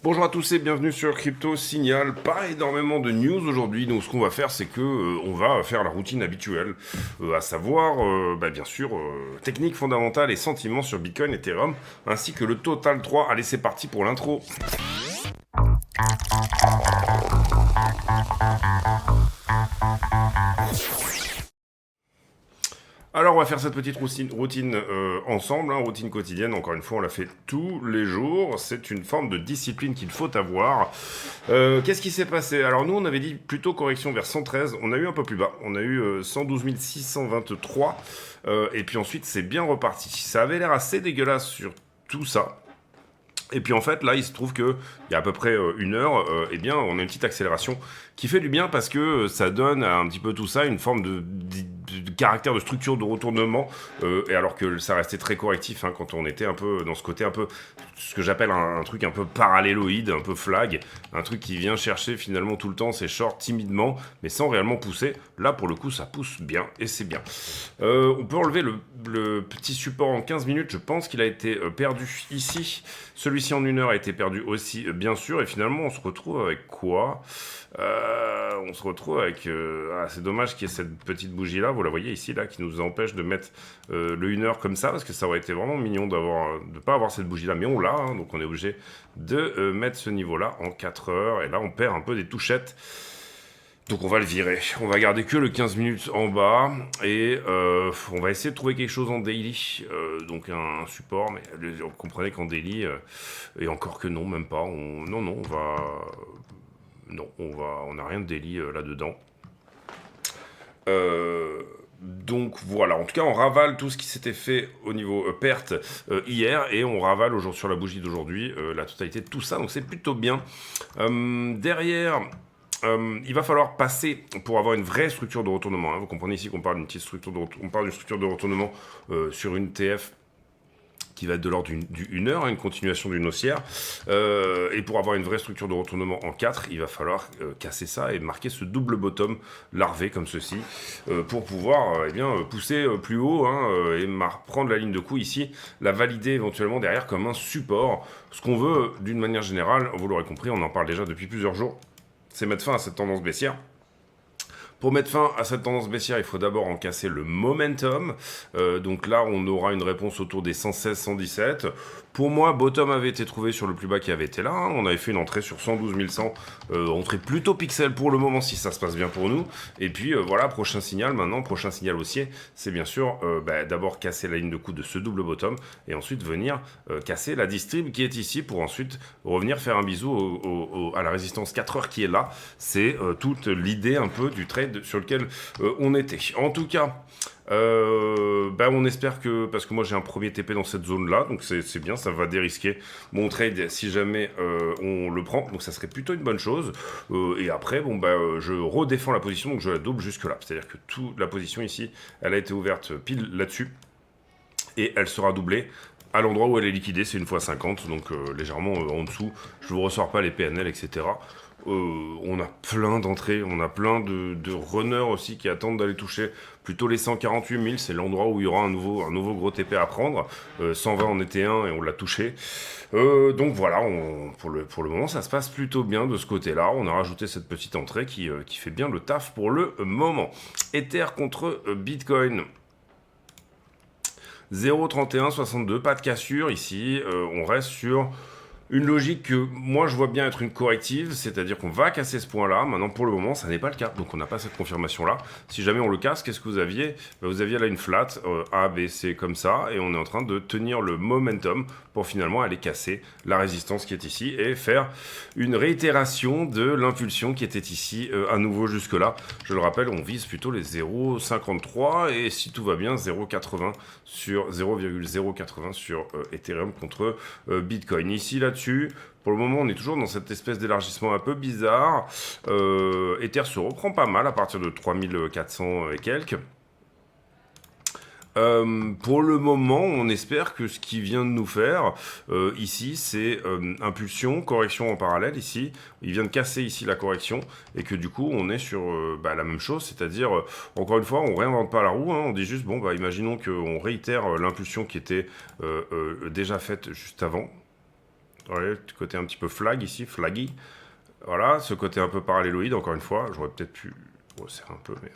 Bonjour à tous et bienvenue sur Crypto Signal. Pas énormément de news aujourd'hui, donc ce qu'on va faire c'est que on va faire la routine habituelle, à savoir bien sûr technique fondamentale et sentiments sur Bitcoin, Ethereum, ainsi que le Total 3. Allez c'est parti pour l'intro. Alors on va faire cette petite routine ensemble, routine quotidienne, encore une fois on la fait tous les jours, c'est une forme de discipline qu'il faut avoir. Qu'est-ce qui s'est passé? Alors nous on avait dit plutôt correction vers 113, on a eu un peu plus bas, on a eu 112 623, et puis ensuite c'est bien reparti. Ça avait l'air assez dégueulasse sur tout ça. Et puis en fait, là, il se trouve qu'il y a à peu près une heure, eh bien, on a une petite accélération qui fait du bien parce que ça donne à un petit peu tout ça une forme de caractère de structure de retournement, et alors que ça restait très correctif quand on était un peu dans ce côté un peu, ce que j'appelle un truc un peu paralléloïde, un peu flag, un truc qui vient chercher finalement tout le temps ses shorts timidement, mais sans réellement pousser. Là, pour le coup, ça pousse bien et c'est bien. On peut enlever le petit support en 15 minutes, je pense qu'il a été perdu ici. Celui-ci en une heure a été perdu aussi, bien sûr, et finalement on se retrouve avec quoi? On se retrouve avec... c'est dommage qu'il y ait cette petite bougie-là, vous la voyez ici, là, qui nous empêche de mettre le 1 heure comme ça, parce que ça aurait été vraiment mignon de ne pas avoir cette bougie-là, mais on l'a, donc on est obligé de mettre ce niveau-là en 4 heures, et là on perd un peu des touchettes. Donc on va le virer, on va garder que le 15 minutes en bas, et on va essayer de trouver quelque chose en daily, donc un support, mais vous comprenez qu'en daily, et encore que non, même pas, on n'a rien de daily là-dedans. Donc voilà, en tout cas on ravale tout ce qui s'était fait au niveau perte hier, et on ravale aujourd'hui sur la bougie d'aujourd'hui la totalité de tout ça, donc c'est plutôt bien. Derrière... il va falloir passer pour avoir une vraie structure de retournement. Vous comprenez ici qu'on parle d'une petite structure on parle d'une structure de retournement sur une TF qui va être de l'ordre du 1 heure, une continuation d'une haussière. Et pour avoir une vraie structure de retournement en 4, il va falloir casser ça et marquer ce double bottom larvé comme ceci, pour pouvoir pousser plus haut, et prendre la ligne de coup ici, la valider éventuellement derrière comme un support. Ce qu'on veut d'une manière générale, vous l'aurez compris, on en parle déjà depuis plusieurs jours, c'est mettre fin à cette tendance baissière. Pour mettre fin à cette tendance baissière, il faut d'abord en casser le momentum. Donc là, on aura une réponse autour des 116-117. Pour moi, bottom avait été trouvé sur le plus bas qui avait été là. On avait fait une entrée sur 112 100. Entrée plutôt pixel pour le moment, si ça se passe bien pour nous. Et puis voilà, prochain signal maintenant, prochain signal haussier, c'est bien sûr d'abord casser la ligne de coup de ce double bottom et ensuite venir casser la distrib qui est ici pour ensuite revenir faire un bisou à la résistance 4 heures qui est là. C'est toute l'idée un peu du trade sur lequel on était. En tout cas, on espère que, parce que moi j'ai un premier TP dans cette zone là, donc c'est bien, ça va dérisquer mon trade si jamais on le prend, donc ça serait plutôt une bonne chose. Et après je redéfends la position, donc je la double jusque là, c'est à dire que toute la position ici elle a été ouverte pile là-dessus et elle sera doublée à l'endroit où elle est liquidée, c'est 1x50, donc légèrement en dessous. Je vous ressors pas les PNL, etc. On a plein d'entrées, on a plein de runners aussi qui attendent d'aller toucher plutôt les 148 000, c'est l'endroit où il y aura un nouveau gros TP à prendre. 120 en était un et on l'a touché. Donc voilà, pour le moment ça se passe plutôt bien de ce côté-là. On a rajouté cette petite entrée qui fait bien le taf pour le moment. Ether contre Bitcoin. 0,3162, pas de cassure ici, on reste sur une logique que moi je vois bien être une corrective, c'est-à-dire qu'on va casser ce point-là. Maintenant pour le moment ça n'est pas le cas, donc on n'a pas cette confirmation-là. Si jamais on le casse, qu'est-ce que vous aviez? Vous aviez là une flat, A, B, C comme ça, et on est en train de tenir le momentum pour finalement aller casser la résistance qui est ici et faire une réitération de l'impulsion qui était ici à nouveau jusque-là. Je le rappelle, on vise plutôt les 0,53 et si tout va bien 0,80 sur 0,080 sur Ethereum contre Bitcoin. Ici là-dessus, pour le moment, on est toujours dans cette espèce d'élargissement un peu bizarre. Ether se reprend pas mal à partir de 3400 et quelques. Pour le moment, on espère que ce qu'il vient de nous faire ici, c'est impulsion, correction en parallèle ici. Il vient de casser ici la correction et que du coup, on est sur la même chose, c'est-à-dire, encore une fois, on réinvente pas la roue, on dit juste, imaginons qu'on réitère l'impulsion qui était déjà faite juste avant. Ouais, côté un petit peu flag ici, flaggy. Voilà, ce côté un peu paralléloïde, encore une fois. J'aurais peut-être pu... Ouais, c'est un peu, mais...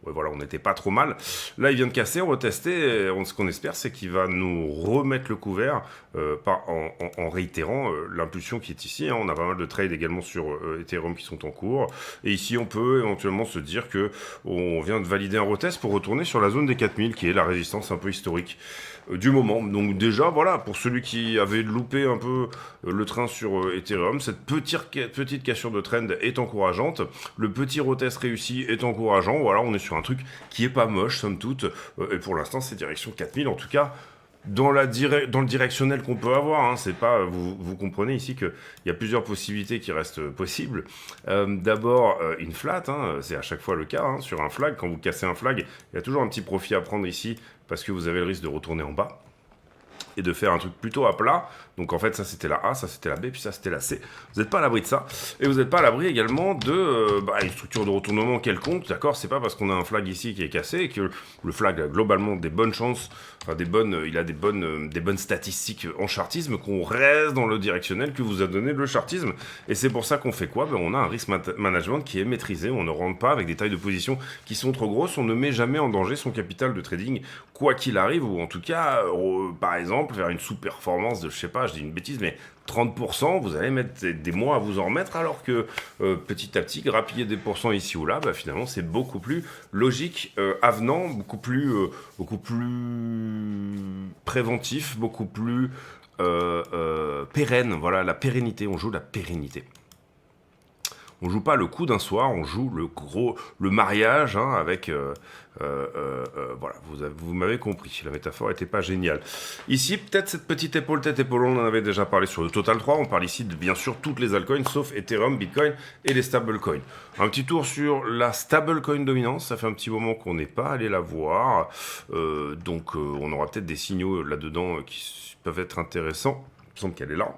Ouais, voilà, on n'était pas trop mal. Là, il vient de casser, on va tester. Ce qu'on espère, c'est qu'il va nous remettre le couvert en réitérant l'impulsion qui est ici. Hein. On a pas mal de trades également sur Ethereum qui sont en cours. Et ici, on peut éventuellement se dire que on vient de valider un retest pour retourner sur la zone des 4000, qui est la résistance un peu historique du moment. Donc déjà, voilà, pour celui qui avait loupé un peu le train sur Ethereum, cette petite cassure de trend est encourageante. Le petit retest réussi est encourageant. Voilà, on est sur un truc qui est pas moche, somme toute. Et pour l'instant, c'est direction 4000. En tout cas, dans le directionnel qu'on peut avoir, hein, c'est pas, vous comprenez ici qu'il y a plusieurs possibilités qui restent possibles. D'abord, une flat, hein, c'est à chaque fois le cas, hein, sur un flag. Quand vous cassez un flag, il y a toujours un petit profit à prendre ici, parce que vous avez le risque de retourner en bas et de faire un truc plutôt à plat. Donc en fait, ça c'était la A, ça c'était la B, puis ça c'était la C. Vous n'êtes pas à l'abri de ça. Et vous n'êtes pas à l'abri également de une structure de retournement quelconque. D'accord, c'est pas parce qu'on a un flag ici qui est cassé et que le flag a globalement des bonnes chances, enfin il a des bonnes statistiques en chartisme qu'on reste dans le directionnel que vous a donné le chartisme. Et c'est pour ça qu'on fait quoi? On a un risk management qui est maîtrisé. On ne rentre pas avec des tailles de position qui sont trop grosses. On ne met jamais en danger son capital de trading, quoi qu'il arrive, ou en tout cas, par exemple, faire une sous-performance de, je sais pas, je dis une bêtise, mais 30%, vous allez mettre des mois à vous en remettre, alors que petit à petit, grappiller des pourcents ici ou là, finalement, c'est beaucoup plus logique, avenant, beaucoup plus préventif, beaucoup plus pérenne. Voilà, la pérennité, on joue la pérennité. On joue pas le coup d'un soir, on joue le mariage, hein, avec... voilà, vous m'avez compris, la métaphore était pas géniale. Ici, peut-être cette petite épaule, tête-épaule, on en avait déjà parlé sur le Total 3, on parle ici de bien sûr toutes les altcoins, sauf Ethereum, Bitcoin et les stablecoins. Un petit tour sur la stablecoin dominance, ça fait un petit moment qu'on n'est pas allé la voir, donc on aura peut-être des signaux là-dedans qui peuvent être intéressants, il me semble qu'elle est là.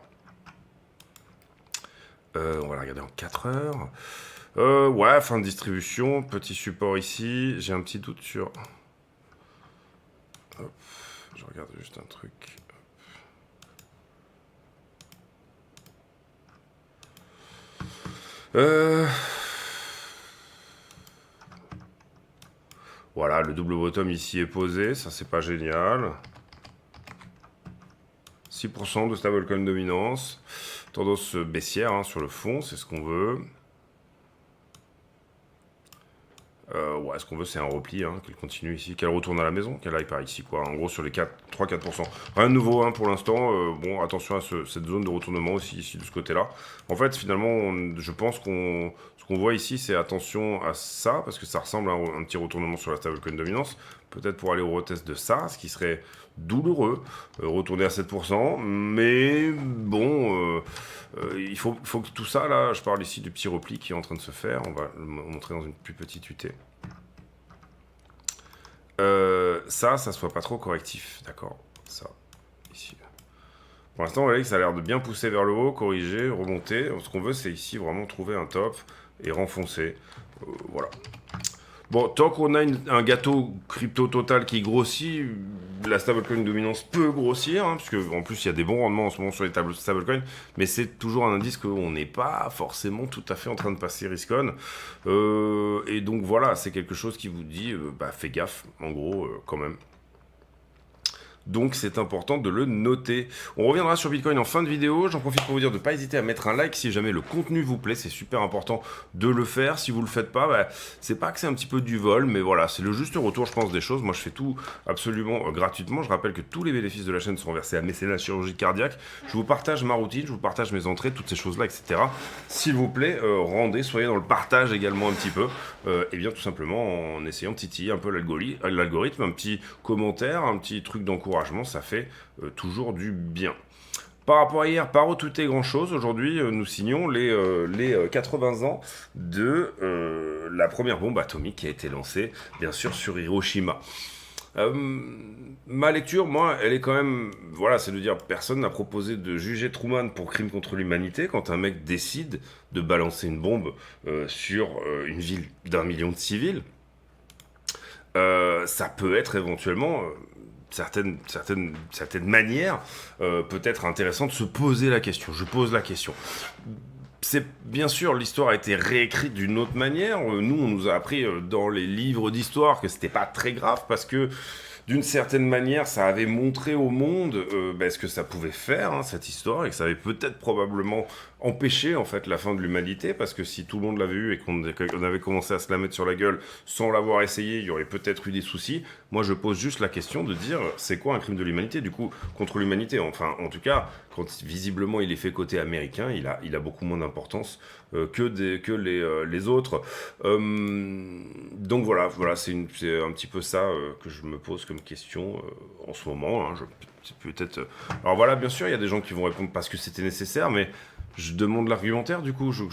On va la regarder en 4 heures. Ouais, fin de distribution, petit support ici. J'ai un petit doute sur... Hop, je regarde juste un truc. Voilà, le double bottom ici est posé, ça c'est pas génial. 6% de stablecoin dominance. Tendance baissière, hein, sur le fond, c'est ce qu'on veut. Ouais, ce qu'on veut, c'est un repli, hein, qu'elle continue ici, qu'elle retourne à la maison, qu'elle aille par ici, quoi. En gros, sur les 3-4%. Rien de nouveau, hein, pour l'instant. Bon, attention à cette zone de retournement aussi, ici, de ce côté-là. En fait, finalement, je pense ce qu'on voit ici, c'est attention à ça, parce que ça ressemble à un petit retournement sur la stablecoin dominance. Peut-être pour aller au retest de ça, ce qui serait douloureux, retourner à 7%, mais bon, il faut que tout ça, là, je parle ici du petit repli qui est en train de se faire, on va le montrer dans une plus petite UT. Ça soit pas trop correctif, d'accord, ça, ici. Pour l'instant, vous voyez que ça a l'air de bien pousser vers le haut, corriger, remonter. Ce qu'on veut, c'est ici vraiment trouver un top et renfoncer, voilà. Bon, tant qu'on a un gâteau crypto total qui grossit, la stablecoin dominance peut grossir, hein, parce qu'en plus il y a des bons rendements en ce moment sur les stablecoins, mais c'est toujours un indice qu'on n'est pas forcément tout à fait en train de passer risk-on. Et donc voilà, c'est quelque chose qui vous dit, fais gaffe, en gros, quand même. Donc c'est important de le noter. On reviendra sur Bitcoin en fin de vidéo. J'en profite pour vous dire de ne pas hésiter à mettre un like si jamais le contenu vous plaît. C'est super important de le faire. Si vous ne le faites pas, c'est pas que c'est un petit peu du vol, mais voilà, c'est le juste retour, je pense, des choses. Moi, je fais tout absolument gratuitement. Je rappelle que tous les bénéfices de la chaîne sont versés à Mécénat Chirurgie Cardiaque. Je vous partage ma routine, je vous partage mes entrées, toutes ces choses-là, etc. S'il vous plaît, rendez, soyez dans le partage également un petit peu. Et bien tout simplement en essayant de titiller un peu l'algorithme, un petit commentaire, un petit truc d'encouragement. Ça fait toujours du bien. Par rapport à hier, pas retouté grand-chose. Aujourd'hui, nous signons les 80 ans de la première bombe atomique qui a été lancée, bien sûr, sur Hiroshima. Ma lecture, moi, elle est quand même... Voilà, c'est de dire, personne n'a proposé de juger Truman pour crime contre l'humanité quand un mec décide de balancer une bombe sur une ville d'1 million de civils. Ça peut être éventuellement... certaines manières, peut-être intéressant de se poser la question. Je pose la question. C'est bien sûr, l'histoire a été réécrite d'une autre manière. Nous, on nous a appris dans les livres d'histoire que c'était pas très grave parce que d'une certaine manière, ça avait montré au monde ce que ça pouvait faire, hein, cette histoire, et que ça avait peut-être probablement empêché en fait la fin de l'humanité, parce que si tout le monde l'avait eu et qu'on avait commencé à se la mettre sur la gueule sans l'avoir essayé, il y aurait peut-être eu des soucis. Moi, je pose juste la question de dire, c'est quoi un crime de l'humanité, du coup, contre l'humanité? Enfin, en tout cas, quand visiblement il est fait côté américain, il a beaucoup moins d'importance que les autres. Donc voilà, c'est un petit peu ça que je me pose comme question en ce moment. Hein, c'est peut-être. Alors voilà, bien sûr, il y a des gens qui vont répondre parce que c'était nécessaire, mais je demande l'argumentaire. Du coup, je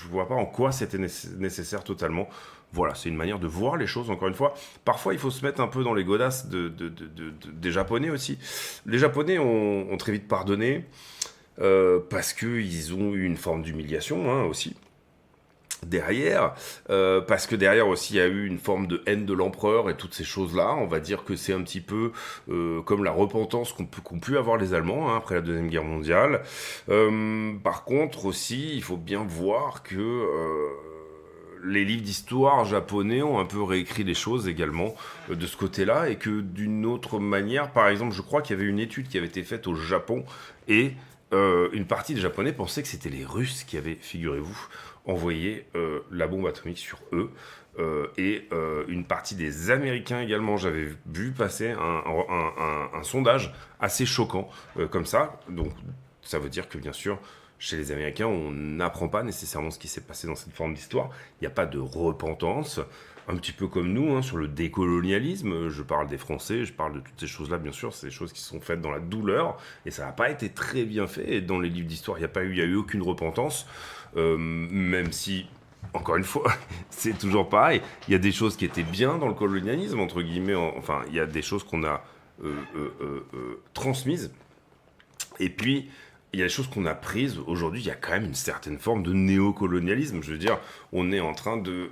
vois pas en quoi c'était nécessaire totalement. Voilà, c'est une manière de voir les choses, encore une fois. Parfois, il faut se mettre un peu dans les godasses des Japonais aussi. Les Japonais ont très vite pardonné parce qu'ils ont eu une forme d'humiliation hein, aussi. Derrière, parce que derrière aussi il y a eu une forme de haine de l'empereur et toutes ces choses-là. On va dire que c'est un petit peu comme la repentance qu'ont pu avoir les Allemands hein, après la Deuxième Guerre mondiale. Par contre aussi, il faut bien voir que les livres d'histoire japonais ont un peu réécrit les choses également de ce côté-là et que d'une autre manière, par exemple, je crois qu'il y avait une étude qui avait été faite au Japon et une partie des Japonais pensaient que c'était les Russes qui avaient, figurez-vous, envoyé la bombe atomique sur eux. Et une partie des Américains également, j'avais vu passer un sondage assez choquant comme ça. Donc ça veut dire que bien sûr, chez les Américains, on n'apprend pas nécessairement ce qui s'est passé dans cette forme d'histoire. Il n'y a pas de repentance. Un petit peu comme nous, hein, sur le décolonialisme, je parle des Français, je parle de toutes ces choses-là, bien sûr, c'est des choses qui sont faites dans la douleur, et ça n'a pas été très bien fait, et dans les livres d'histoire, il n'y a eu aucune repentance, même si, encore une fois, c'est toujours pareil, il y a des choses qui étaient bien dans le colonialisme, entre guillemets, enfin, il y a des choses qu'on a transmises, et puis, il y a des choses qu'on a prises. Aujourd'hui, il y a quand même une certaine forme de néocolonialisme. Je veux dire, on est en train de...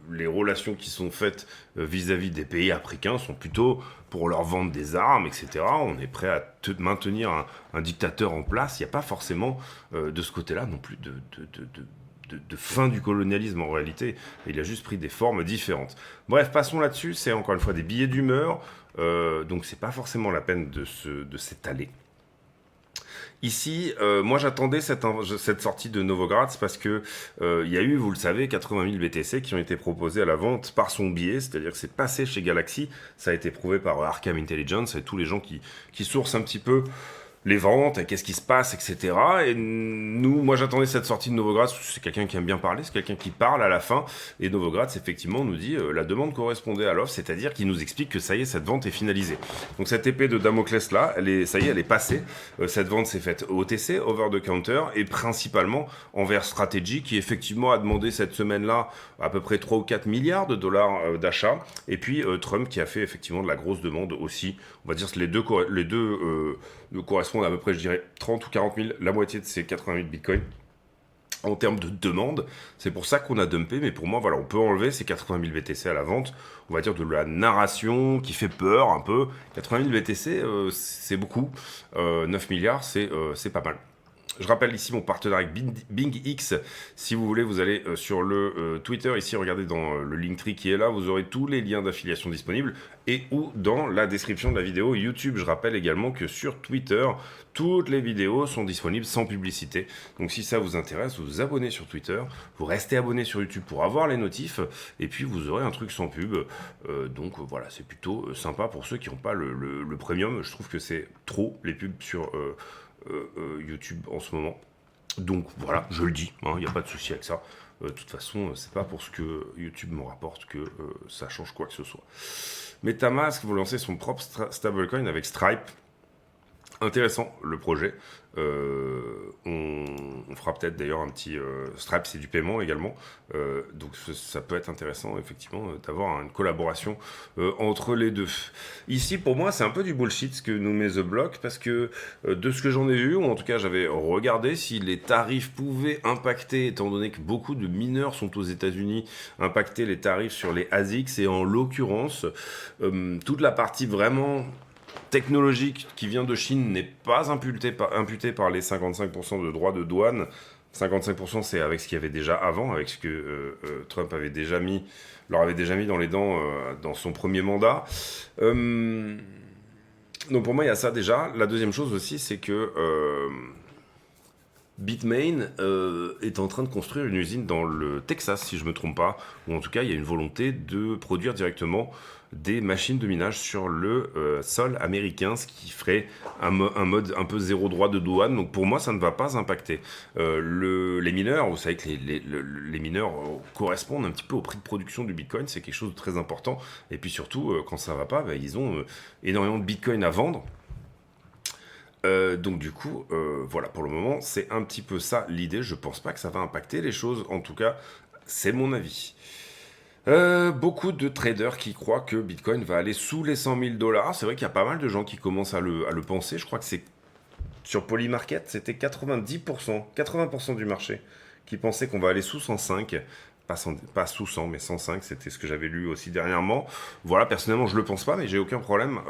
les relations qui sont faites vis-à-vis des pays africains sont plutôt pour leur vendre des armes, etc. On est prêt à maintenir un dictateur en place. Il n'y a pas forcément de ce côté-là non plus de fin du colonialisme en réalité. Il a juste pris des formes différentes. Bref, passons là-dessus. C'est encore une fois des billets d'humeur. Donc, c'est pas forcément la peine de s'étaler. Ici, moi j'attendais cette sortie de Novogratz parce que il y a eu, vous le savez, 80 000 BTC qui ont été proposés à la vente par son biais, c'est-à-dire que c'est passé chez Galaxy, ça a été prouvé par Arkham Intelligence et tous les gens qui sourcent un petit peu les ventes, qu'est-ce qui se passe, etc. Et moi j'attendais cette sortie de Novogratz, c'est quelqu'un qui aime bien parler, c'est quelqu'un qui parle à la fin, et Novogratz effectivement nous dit la demande correspondait à l'offre, c'est-à-dire qu'il nous explique que ça y est, cette vente est finalisée. Donc cette épée de Damoclès là, ça y est, elle est passée, cette vente s'est faite OTC, over the counter, et principalement envers Strategy, qui effectivement a demandé cette semaine-là à peu près 3 ou 4 milliards de dollars d'achat, et puis Trump qui a fait effectivement de la grosse demande aussi, on va dire que les deux correspondent à peu près, je dirais, 30 ou 40 000, la moitié de ces 80 000 bitcoins. En termes de demande, c'est pour ça qu'on a dumpé, mais pour moi, voilà, on peut enlever ces 80 000 BTC à la vente, on va dire de la narration qui fait peur un peu. 80 000 BTC, c'est beaucoup, 9 milliards, c'est pas mal. Je rappelle ici mon partenariat avec BingX. Si vous voulez, vous allez sur le Twitter. Ici, regardez dans le Linktree qui est là. Vous aurez tous les liens d'affiliation disponibles. Et ou dans la description de la vidéo YouTube. Je rappelle également que sur Twitter, toutes les vidéos sont disponibles sans publicité. Donc si ça vous intéresse, vous vous abonnez sur Twitter. Vous restez abonné sur YouTube pour avoir les notifs. Et puis vous aurez un truc sans pub. Donc voilà, c'est plutôt sympa pour ceux qui n'ont pas le premium. Je trouve que c'est trop les pubs sur... YouTube en ce moment. Donc voilà, je le dis, il n'y a pas de souci avec ça. De toute façon, c'est pas pour ce que YouTube me rapporte que ça change quoi que ce soit. MetaMask veut lancer son propre stablecoin avec Stripe. Intéressant le projet. On fera peut-être d'ailleurs un petit Stripe, c'est du paiement également. Donc ça peut être intéressant effectivement d'avoir une collaboration entre les deux. Ici pour moi c'est un peu du bullshit ce que nous met The Block parce que de ce que j'en ai vu, ou en tout cas j'avais regardé si les tarifs pouvaient impacter, étant donné que beaucoup de mineurs sont aux États-Unis, impacter les tarifs sur les ASICs et en l'occurrence toute la partie vraiment technologique qui vient de Chine n'est pas imputé par les 55% de droits de douane. 55% c'est avec ce qu'il y avait déjà avant, avec ce que Trump leur avait déjà mis dans les dents dans son premier mandat. Donc pour moi il y a ça déjà. La deuxième chose aussi c'est que Bitmain est en train de construire une usine dans le Texas, si je ne me trompe pas, ou en tout cas il y a une volonté de produire directement des machines de minage sur le sol américain, ce qui ferait un mode un peu zéro droit de douane. Donc pour moi ça ne va pas impacter. Les mineurs, vous savez que les mineurs correspondent un petit peu au prix de production du Bitcoin, c'est quelque chose de très important. Et puis surtout, quand ça ne va pas, ils ont énormément de Bitcoin à vendre. Donc du coup, voilà, pour le moment, c'est un petit peu ça l'idée. Je pense pas que ça va impacter les choses. En tout cas, c'est mon avis. Beaucoup de traders qui croient que Bitcoin va aller sous les 100 000 $. C'est vrai qu'il y a pas mal de gens qui commencent à le penser. Je crois que c'est sur Polymarket, c'était 90%, 80% du marché qui pensait qu'on va aller sous 105. Pas sous 100, mais 105, c'était ce que j'avais lu aussi dernièrement. Voilà, personnellement, je le pense pas, mais j'ai aucun problème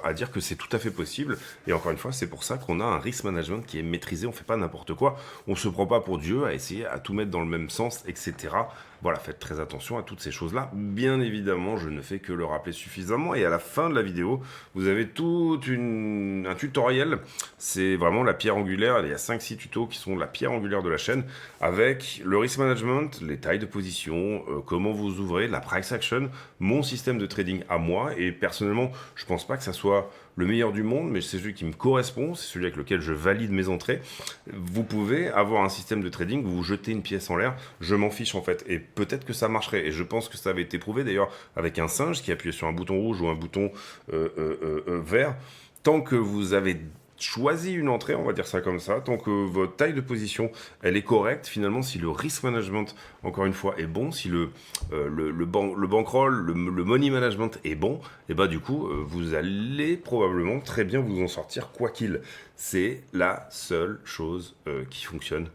à dire que c'est tout à fait possible. Et encore une fois, c'est pour ça qu'on a un risk management qui est maîtrisé. On fait pas n'importe quoi. On se prend pas pour Dieu à essayer à tout mettre dans le même sens, etc. Voilà, faites très attention à toutes ces choses-là. Bien évidemment, je ne fais que le rappeler suffisamment. Et à la fin de la vidéo, vous avez tout un tutoriel. C'est vraiment la pierre angulaire. Il y a 5-6 tutos qui sont la pierre angulaire de la chaîne, avec le risk management, les tailles de position, comment vous ouvrez, la price action, mon système de trading à moi. Et personnellement, je pense pas que ça soit le meilleur du monde, mais c'est celui qui me correspond, c'est celui avec lequel je valide mes entrées. Vous pouvez avoir un système de trading où vous jetez une pièce en l'air, je m'en fiche en fait, et peut-être que ça marcherait, et je pense que ça avait été prouvé d'ailleurs avec un singe qui appuyait sur un bouton rouge ou un bouton vert. Tant que vous avez choisi une entrée, on va dire ça comme ça, tant que votre taille de position, elle est correcte, finalement, si le risk management, encore une fois, est bon, si le bankroll, le money management est bon, et bah du coup, vous allez probablement très bien vous en sortir, quoi qu'il. C'est la seule chose qui fonctionne.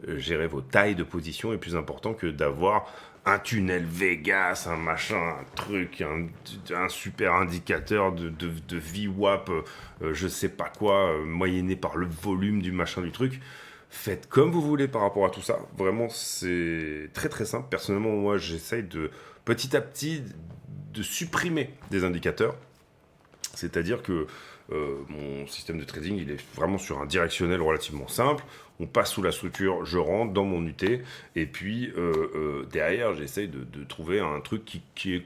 Gérer vos tailles de position est plus important que d'avoir un tunnel Vegas, un machin, un truc, un super indicateur de VWAP, je sais pas quoi, moyenné par le volume du machin du truc. Faites comme vous voulez par rapport à tout ça. Vraiment, c'est très très simple. Personnellement, moi, j'essaye de petit à petit de supprimer des indicateurs. C'est-à-dire que mon système de trading, il est vraiment sur un directionnel relativement simple. On passe sous la structure, je rentre dans mon UT, et puis derrière, j'essaye de trouver un truc qui est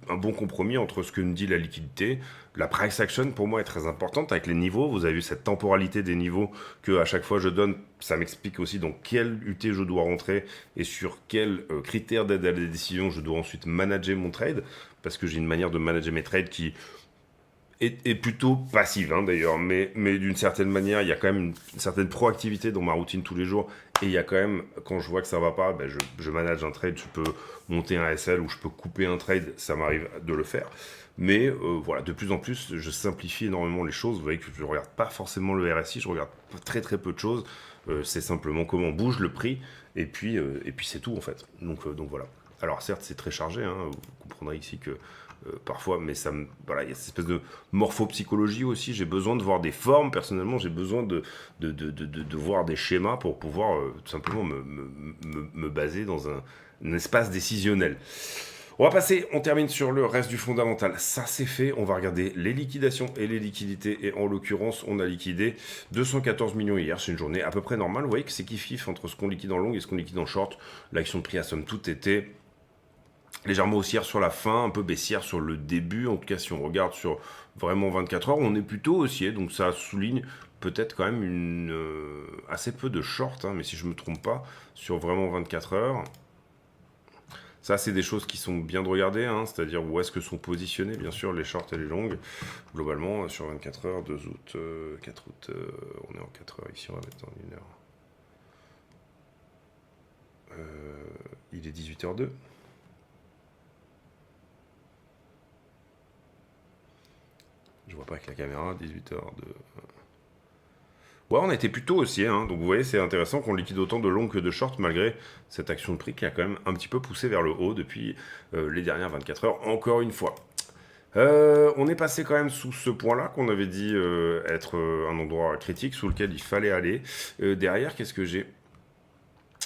un bon compromis entre ce que me dit la liquidité. La price action, pour moi, est très importante avec les niveaux. Vous avez vu cette temporalité des niveaux que à chaque fois je donne. Ça m'explique aussi dans quel UT je dois rentrer et sur quels critères d'aide à la décision je dois ensuite manager mon trade, parce que j'ai une manière de manager mes trades qui est plutôt passive d'ailleurs, mais d'une certaine manière, il y a quand même une certaine proactivité dans ma routine tous les jours, et il y a quand même, quand je vois que ça va pas, je manage un trade, je peux monter un SL ou je peux couper un trade, ça m'arrive de le faire, mais voilà, de plus en plus, je simplifie énormément les choses. Vous voyez que je regarde pas forcément le RSI, je regarde très très peu de choses, c'est simplement comment bouge le prix, et puis c'est tout en fait, donc voilà. Alors certes, c'est très chargé, vous comprendrez ici que parfois, mais voilà, il y a cette espèce de morphopsychologie aussi. J'ai besoin de voir des formes, personnellement, j'ai besoin de voir des schémas pour pouvoir tout simplement me baser dans un espace décisionnel. On termine sur le reste du fondamental. Ça, c'est fait. On va regarder les liquidations et les liquidités. Et en l'occurrence, on a liquidé 214 millions hier. C'est une journée à peu près normale. Vous voyez que c'est kiff-kiff entre ce qu'on liquide en long et ce qu'on liquide en short. L'action de prix à somme toute était légèrement haussière sur la fin, un peu baissière sur le début. En tout cas, si on regarde sur vraiment 24 heures, on est plutôt haussier. Donc ça souligne peut-être quand même assez peu de short, mais si je ne me trompe pas, sur vraiment 24 heures. Ça, c'est des choses qui sont bien de regarder, c'est-à-dire où est-ce que sont positionnés, bien sûr, les shorts et les longues. Globalement, sur 24 heures, 2 août, 4 août, on est en 4 heures ici, on va mettre en 1 heure. Il est 18h02. Je vois pas avec la caméra, 18h02. Ouais, on a été plutôt haussier, donc vous voyez, c'est intéressant qu'on liquide autant de longs que de shorts, malgré cette action de prix qui a quand même un petit peu poussé vers le haut depuis les dernières 24 heures, encore une fois. On est passé quand même sous ce point-là qu'on avait dit être un endroit critique sous lequel il fallait aller. Derrière, qu'est-ce que j'ai?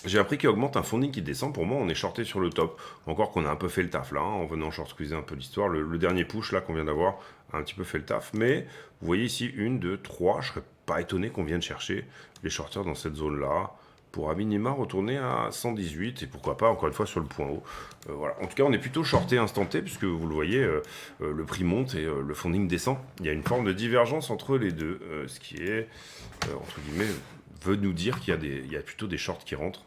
J'ai appris qu'il augmente un funding qui descend. Pour moi, on est shorté sur le top. Encore qu'on a un peu fait le taf là, hein, en venant short squeezer un peu l'histoire. Le dernier push là qu'on vient d'avoir a un petit peu fait le taf. Mais vous voyez ici, 1, 2, 3. Je serais pas étonné qu'on vienne chercher les shorters dans cette zone là pour à minima retourner à 118 et pourquoi pas encore une fois sur le point haut. Voilà. En tout cas, on est plutôt shorté instant T puisque vous le voyez, le prix monte et le funding descend. Il y a une forme de divergence entre les deux, ce qui est, entre guillemets, veut nous dire qu'il y a plutôt des shorts qui rentrent.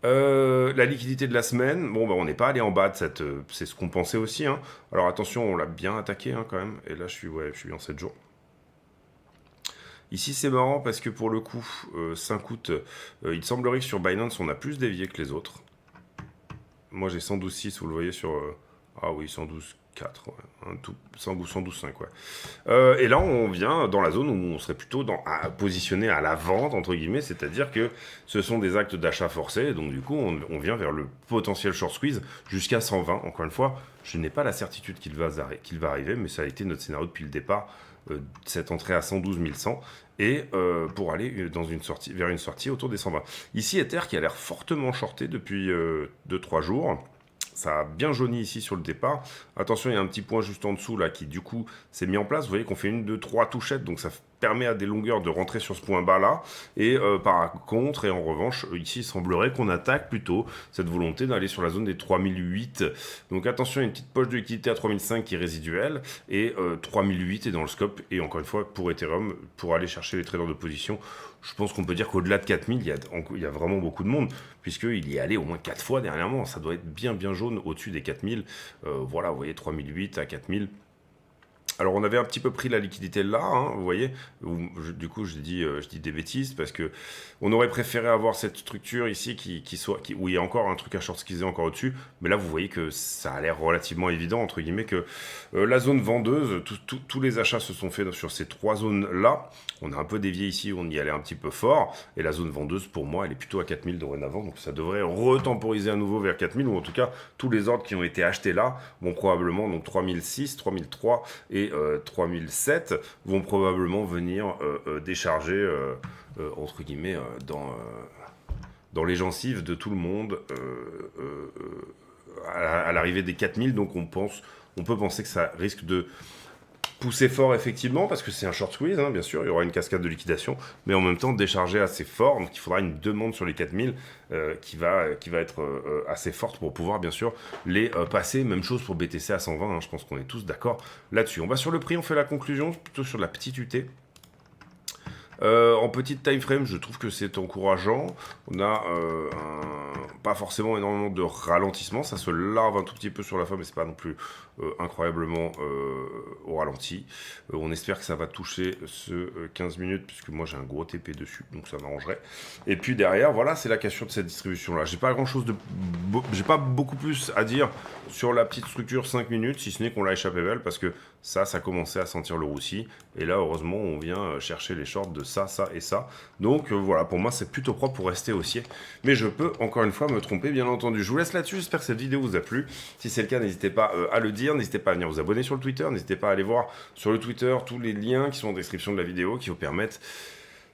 La liquidité de la semaine, bon, bah, on n'est pas allé en bas de cette. C'est ce qu'on pensait aussi. Hein. Alors attention, on l'a bien attaqué hein, quand même. Et là, je suis en 7 jours. Ici, c'est marrant parce que pour le coup, 5 août, il semblerait que sur Binance, on a plus dévié que les autres. Moi, j'ai 112,6, vous le voyez sur. Ah oui, 112,4, ouais. 112,5, ouais. Et là, on vient dans la zone où on serait plutôt positionné à la vente, entre guillemets, c'est-à-dire que ce sont des actes d'achat forcés, donc du coup, on vient vers le potentiel short squeeze jusqu'à 120. Encore une fois, je n'ai pas la certitude qu'il va arriver, mais ça a été notre scénario depuis le départ, cette entrée à 112 100 et pour aller vers une sortie autour des 120. Ici, Ether qui a l'air fortement shorté depuis 2-3 jours. Ça a bien jauni ici sur le départ. Attention, il y a un petit point juste en dessous là qui du coup s'est mis en place. Vous voyez qu'on fait 1, 2, 3 touchettes, donc ça permet à des longueurs de rentrer sur ce point bas là. Et par contre, et en revanche, ici il semblerait qu'on attaque plutôt cette volonté d'aller sur la zone des 3008. Donc attention, il y a une petite poche de liquidité à 3005 qui est résiduelle et 3008 est dans le scope. Et encore une fois, pour Ethereum, pour aller chercher les traders de position, je pense qu'on peut dire qu'au-delà de 4000, il y a vraiment beaucoup de monde, puisqu'il y est allé au moins 4 fois dernièrement. Ça doit être bien jaune au-dessus des 4000. Voilà, vous voyez, 3008 à 4000. Alors on avait un petit peu pris la liquidité là, hein, vous voyez. Du coup, je dis des bêtises parce que on aurait préféré avoir cette structure ici où il y a encore un truc à short squeezer encore au-dessus. Mais là, vous voyez que ça a l'air relativement évident entre guillemets que la zone vendeuse, tous les achats se sont faits sur ces 3 zones là. On a un peu dévié ici, on y allait un petit peu fort. Et la zone vendeuse, pour moi, elle est plutôt à 4000 dorénavant. Donc ça devrait retemporiser à nouveau vers 4000 ou en tout cas tous les ordres qui ont été achetés là vont probablement donc 3006, 3003 et 3007 vont probablement venir décharger entre guillemets dans les gencives de tout le monde à l'arrivée des 4000. Donc on peut penser que ça risque de pousser fort effectivement parce que c'est un short squeeze, hein, bien sûr, il y aura une cascade de liquidation, mais en même temps décharger assez fort, donc il faudra une demande sur les 4000 qui va être assez forte pour pouvoir bien sûr les passer. Même chose pour BTC à 120, hein, je pense qu'on est tous d'accord là-dessus. On va sur le prix, on fait la conclusion, plutôt sur la petite UT. En petite time frame, je trouve que c'est encourageant. On a pas forcément énormément de ralentissement. Ça se larve un tout petit peu sur la fin, mais c'est pas non plus incroyablement au ralenti. On espère que ça va toucher ce 15 minutes, puisque moi j'ai un gros TP dessus, donc ça m'arrangerait. Et puis derrière, voilà, c'est la question de cette distribution-là. J'ai pas beaucoup plus à dire sur la petite structure 5 minutes, si ce n'est qu'on l'a échappé belle, parce que ça commençait à sentir le roussi. Et là, heureusement, on vient chercher les shorts de ça et ça. Donc voilà, pour moi, c'est plutôt propre pour rester haussier. Mais je peux, encore une fois, me tromper, bien entendu. Je vous laisse là-dessus. J'espère que cette vidéo vous a plu. Si c'est le cas, n'hésitez pas à le dire. N'hésitez pas à venir vous abonner sur le Twitter. N'hésitez pas à aller voir sur le Twitter tous les liens qui sont en description de la vidéo qui vous permettent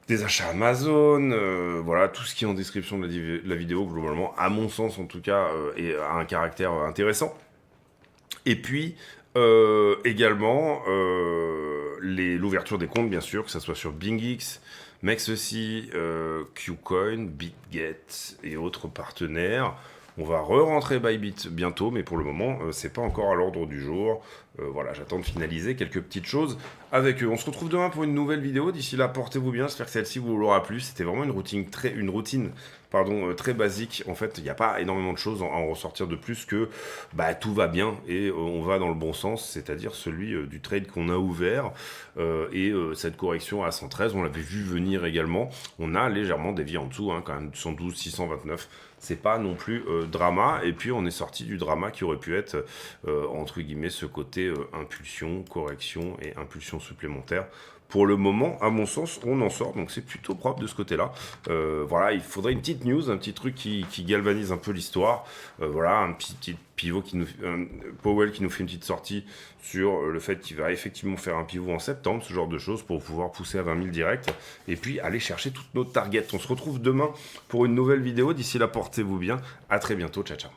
des achats Amazon, voilà, tout ce qui est en description de la vidéo, globalement, à mon sens en tout cas, a un caractère intéressant. Et puis, également, l'ouverture des comptes, bien sûr, que ce soit sur BingX, MexCC, Qcoin, BitGet et autres partenaires. On va re-rentrer Bybit bientôt, mais pour le moment, c'est pas encore à l'ordre du jour. Voilà, j'attends de finaliser quelques petites choses avec eux. On se retrouve demain pour une nouvelle vidéo. D'ici là, portez-vous bien. J'espère que celle-ci vous l'aura plu. C'était vraiment une routine très basique. En fait, il n'y a pas énormément de choses à en ressortir de plus que tout va bien et on va dans le bon sens, c'est-à-dire celui du trade qu'on a ouvert et cette correction à 113, on l'avait vu venir également. On a légèrement dévié en dessous, hein, quand même 112, 629. C'est pas non plus drama, et puis on est sorti du drama qui aurait pu être entre guillemets ce côté impulsion, correction et impulsion supplémentaire pour le moment, à mon sens, on en sort, donc c'est plutôt propre de ce côté-là. Voilà, il faudrait une petite news, un petit truc qui galvanise un peu l'histoire. Voilà, un petit pivot Powell qui nous fait une petite sortie sur le fait qu'il va effectivement faire un pivot en septembre, ce genre de choses, pour pouvoir pousser à 20 000 direct, et puis aller chercher toutes nos targets. On se retrouve demain pour une nouvelle vidéo. D'ici là, portez-vous bien. À très bientôt. Ciao, ciao.